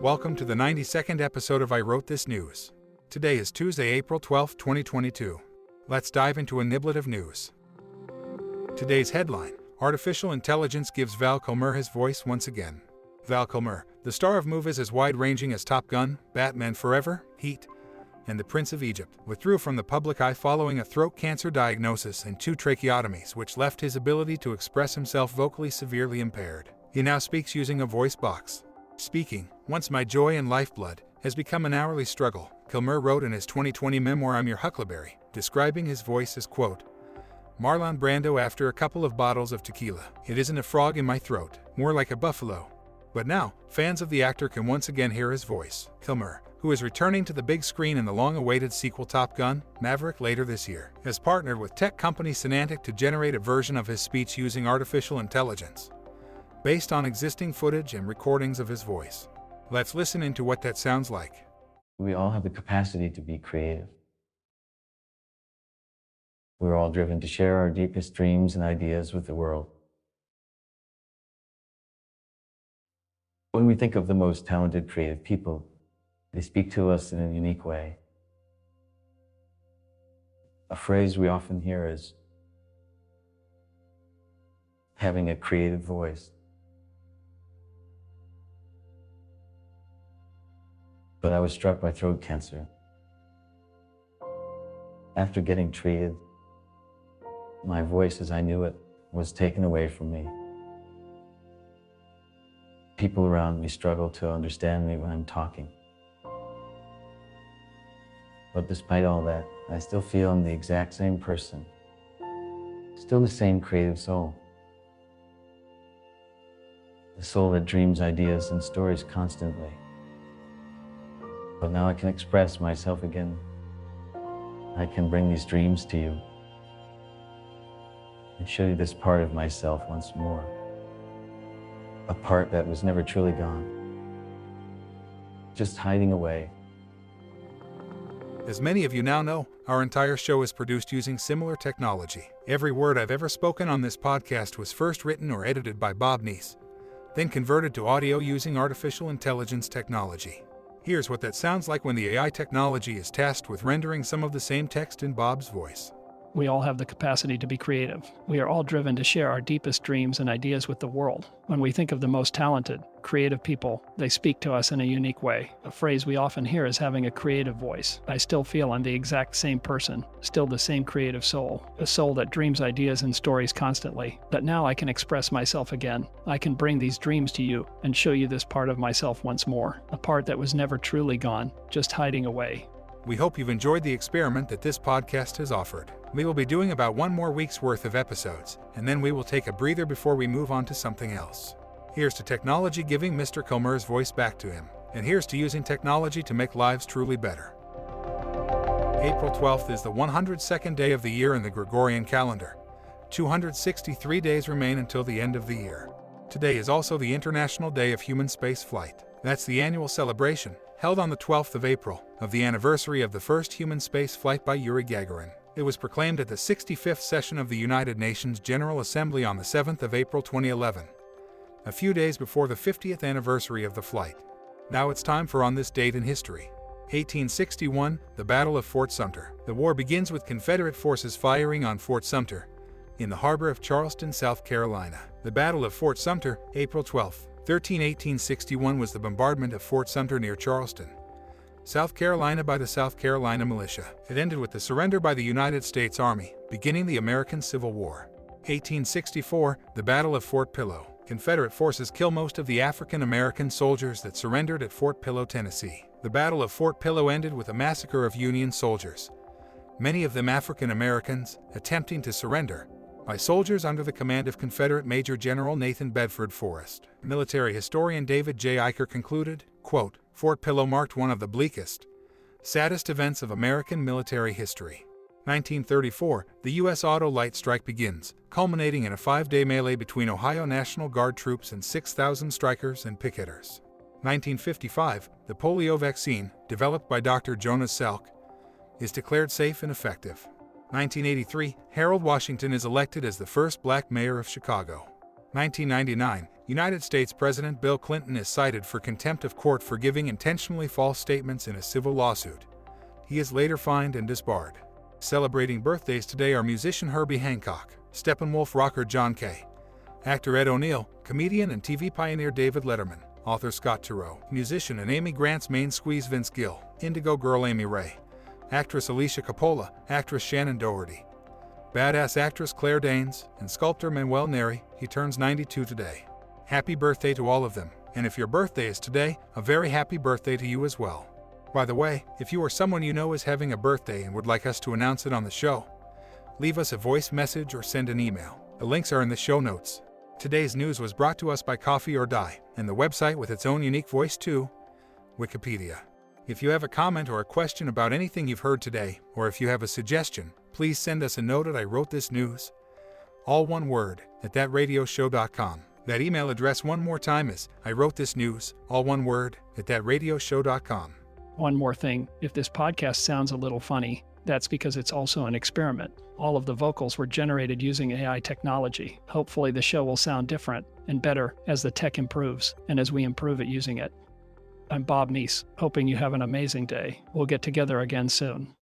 Welcome to the 92nd episode of I Wrote This News. Today is Tuesday, April 12, 2022. Let's dive into a niblet of news. Today's headline: Artificial intelligence gives Val Kilmer his voice once again. Val Kilmer, the star of movies as wide-ranging as Top Gun, Batman Forever, Heat, and The Prince of Egypt, withdrew from the public eye following a throat cancer diagnosis and 2 tracheotomies, which left his ability to express himself vocally severely impaired. He now speaks using a voice box. Speaking, once my joy and lifeblood, has become an hourly struggle, Kilmer wrote in his 2020 memoir I'm Your Huckleberry, describing his voice as, quote, Marlon Brando after a couple of bottles of tequila. It isn't a frog in my throat, more like a buffalo. But now, fans of the actor can once again hear his voice. Kilmer, who is returning to the big screen in the long-awaited sequel Top Gun: Maverick later this year, has partnered with tech company Synantic to generate a version of his speech using artificial intelligence, based on existing footage and recordings of his voice. Let's listen into what that sounds like. We all have the capacity to be creative. We're all driven to share our deepest dreams and ideas with the world. When we think of the most talented creative people, they speak to us in a unique way. A phrase we often hear is having a creative voice. But I was struck by throat cancer. After getting treated, my voice as I knew it was taken away from me. People around me struggle to understand me when I'm talking. But despite all that, I still feel I'm the exact same person, still the same creative soul. The soul that dreams ideas and stories constantly. But now I can express myself again. I can bring these dreams to you and show you this part of myself once more. A part that was never truly gone, just hiding away. As many of you now know, our entire show is produced using similar technology. Every word I've ever spoken on this podcast was first written or edited by Bob Neese, then converted to audio using artificial intelligence technology. Here's what that sounds like when the AI technology is tasked with rendering some of the same text in Bob's voice. We all have the capacity to be creative. We are all driven to share our deepest dreams and ideas with the world. When we think of the most talented, creative people, they speak to us in a unique way. A phrase we often hear is having a creative voice. I still feel I'm the exact same person, still the same creative soul, a soul that dreams ideas and stories constantly. But now I can express myself again. I can bring these dreams to you and show you this part of myself once more, a part that was never truly gone, just hiding away. We hope you've enjoyed the experiment that this podcast has offered. We will be doing about 1 more week's worth of episodes, and then we will take a breather before we move on to something else. Here's to technology giving Mr. Kilmer's voice back to him, and here's to using technology to make lives truly better. April 12th is the 102nd day of the year in the Gregorian calendar. 263 days remain until the end of the year. Today is also the International Day of Human Space Flight. That's the annual celebration, held on the 12th of April, of the anniversary of the first human space flight by Yuri Gagarin. It was proclaimed at the 65th session of the United Nations General Assembly on the 7th of April 2011, a few days before the 50th anniversary of the flight. Now it's time for On This Date in History. 1861, the Battle of Fort Sumter. The war begins with Confederate forces firing on Fort Sumter, in the harbor of Charleston, South Carolina. The Battle of Fort Sumter, April 12, 1861 was the bombardment of Fort Sumter near Charleston, South Carolina by the South Carolina militia. It ended with the surrender by the United States Army, beginning the American Civil War. 1864, the Battle of Fort Pillow. Confederate forces kill most of the African American soldiers that surrendered at Fort Pillow, Tennessee. The Battle of Fort Pillow ended with a massacre of Union soldiers, many of them African Americans, attempting to surrender, by soldiers under the command of Confederate Major General Nathan Bedford Forrest. Military historian David J. Eicher concluded, quote, Fort Pillow marked one of the bleakest, saddest events of American military history. 1934, the U.S. Auto Light Strike begins, culminating in a 5-day melee between Ohio National Guard troops and 6,000 strikers and picketers. 1955, the polio vaccine, developed by Dr. Jonas Salk, is declared safe and effective. 1983, Harold Washington is elected as the first black mayor of Chicago. 1999, United States President Bill Clinton is cited for contempt of court for giving intentionally false statements in a civil lawsuit. He is later fined and disbarred. Celebrating birthdays today are musician Herbie Hancock, Steppenwolf rocker John Kay, actor Ed O'Neill, comedian and TV pioneer David Letterman, author Scott Turow, musician and Amy Grant's main squeeze Vince Gill, Indigo Girl Amy Ray, actress Alicia Coppola, actress Shannon Doherty, badass actress Claire Danes, and sculptor Manuel Neri. He turns 92 today. Happy birthday to all of them, and if your birthday is today, a very happy birthday to you as well. By the way, if you or someone you know is having a birthday and would like us to announce it on the show, leave us a voice message or send an email. The links are in the show notes. Today's news was brought to us by Coffee or Die, and the website with its own unique voice too, Wikipedia. If you have a comment or a question about anything you've heard today, or if you have a suggestion, please send us a note at IWTN, all one word, at thatradioshow.com. That email address one more time is IWTN, all one word, at thatradioshow.com. One more thing, if this podcast sounds a little funny, that's because it's also an experiment. All of the vocals were generated using AI technology. Hopefully the show will sound different and better as the tech improves and as we improve at using it. I'm Bob Meese, hoping you have an amazing day. We'll get together again soon.